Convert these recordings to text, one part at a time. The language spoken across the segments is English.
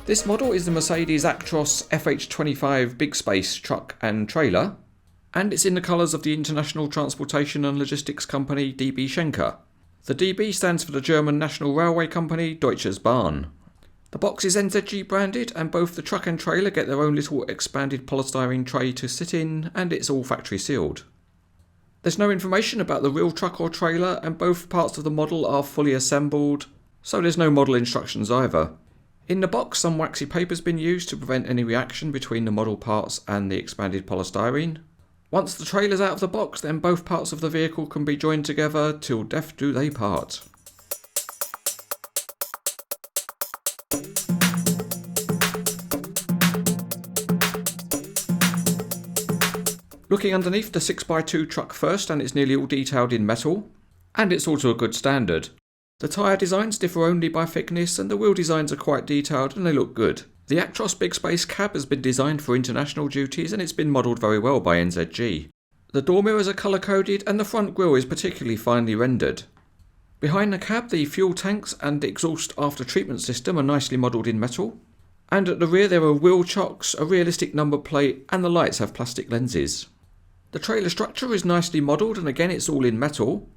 This model is the Mercedes-Benz FH25 BigSpace truck and trailer, and it's in the colours of the international transportation and logistics company DB Schenker. The DB stands for the German National Railway Company Deutsches Bahn. The box is NZG branded, and both the truck and trailer get their own little expanded polystyrene tray to sit in, and it's all factory sealed. There's no information about the real truck or trailer, and both parts of the model are fully assembled, so there's no model instructions either. In the box, some waxy paper's been used to prevent any reaction between the model parts and the expanded polystyrene. Once the trailer's out of the box, then both parts of the vehicle can be joined together till death do they part. Looking underneath the 6x2 truck first, and it's nearly all detailed in metal, and it's also a good standard. The tyre designs differ only by thickness, and the wheel designs are quite detailed and they look good. The Actros BigSpace cab has been designed for international duties, and it's been modelled very well by NZG. The door mirrors are colour coded, and the front grille is particularly finely rendered. Behind the cab, the fuel tanks and exhaust after treatment system are nicely modelled in metal. And at the rear there are wheel chocks, a realistic number plate, and the lights have plastic lenses. The trailer structure is nicely modelled, and again it's all in metal.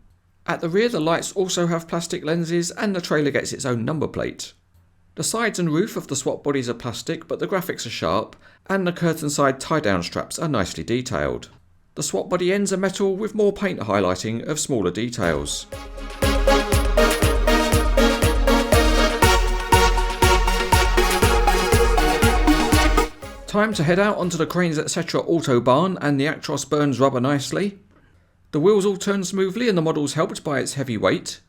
At the rear the lights also have plastic lenses, and the trailer gets its own number plate. The sides and roof of the swap bodies are plastic, but the graphics are sharp, and the curtain side tie-down straps are nicely detailed. The swap body ends are metal with more paint highlighting of smaller details. Time to head out onto the CranesEtcTV Autobahn, and the Actros burns rubber nicely. The wheels all turn smoothly, and the model's helped by its heavy weight.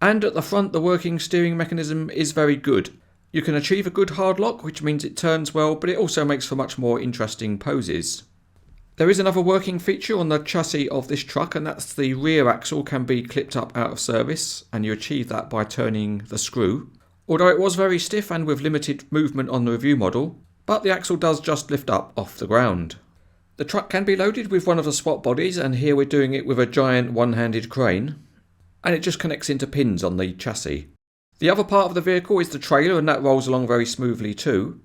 And at the front the working steering mechanism is very good. You can achieve a good hard lock, which means it turns well, but it also makes for much more interesting poses. There is another working feature on the chassis of this truck, and that's the rear axle can be clipped up out of service, and you achieve that by turning the screw. Although it was very stiff and with limited movement on the review model, but the axle does just lift up off the ground. The truck can be loaded with one of the swap bodies, and here we're doing it with a giant one-handed crane, and it just connects into pins on the chassis. The other part of the vehicle is the trailer, and that rolls along very smoothly too.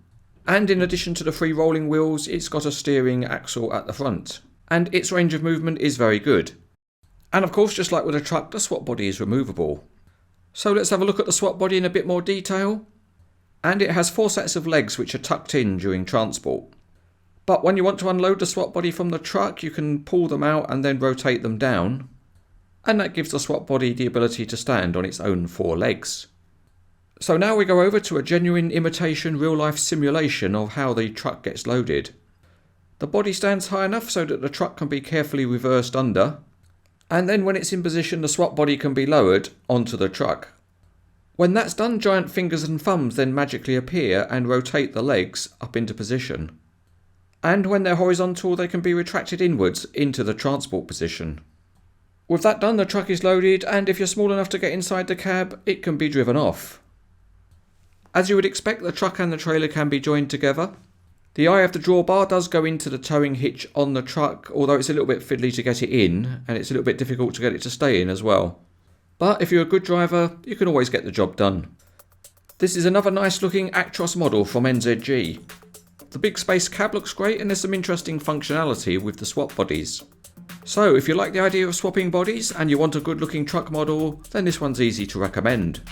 And in addition to the free rolling wheels, it's got a steering axle at the front, and its range of movement is very good. And of course, just like with a truck, the swap body is removable. So let's have a look at the swap body in a bit more detail. And it has 4 sets of legs which are tucked in during transport. But when you want to unload the swap body from the truck, you can pull them out and then rotate them down. And that gives the swap body the ability to stand on its own 4 legs. So now we go over to a genuine imitation real-life simulation of how the truck gets loaded. The body stands high enough so that the truck can be carefully reversed under. And then when it's in position, the swap body can be lowered onto the truck. When that's done, giant fingers and thumbs then magically appear and rotate the legs up into position. And when they're horizontal, they can be retracted inwards into the transport position. With that done, the truck is loaded, and if you're small enough to get inside the cab, it can be driven off. As you would expect, the truck and the trailer can be joined together. The eye of the drawbar does go into the towing hitch on the truck, although it's a little bit fiddly to get it in, and it's a little bit difficult to get it to stay in as well. But if you're a good driver, you can always get the job done. This is another nice looking Actros model from NZG. The BigSpace cab looks great, and there's some interesting functionality with the swap bodies. So if you like the idea of swapping bodies and you want a good looking truck model, then this one's easy to recommend.